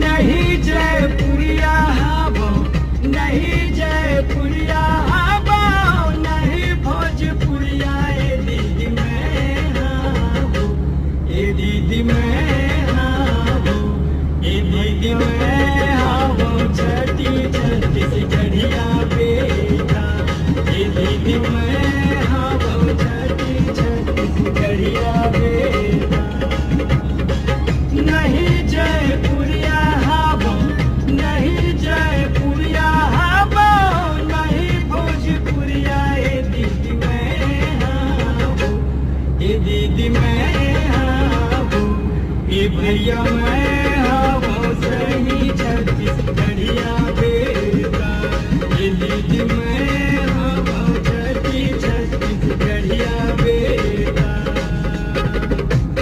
नहीं जयपुरिया हावो, नहीं जयपुरिया हावो, नहीं भोजपुरिया ए दीदी मैं हावो, ए दीदी मैं हावो, ए दीदी मैं हावो, छठी छत्तीसगढ़िया बेटा, ए दीदी मैं हावो, छठी छत्तीसगढ़िया बेटा। नहीं जयपुरिया हावो, नहीं जयपुरिया हावो, नहीं भोजपुरिया ए दीदी मैं हावो, ए दीदी मैं हावो, ए भैया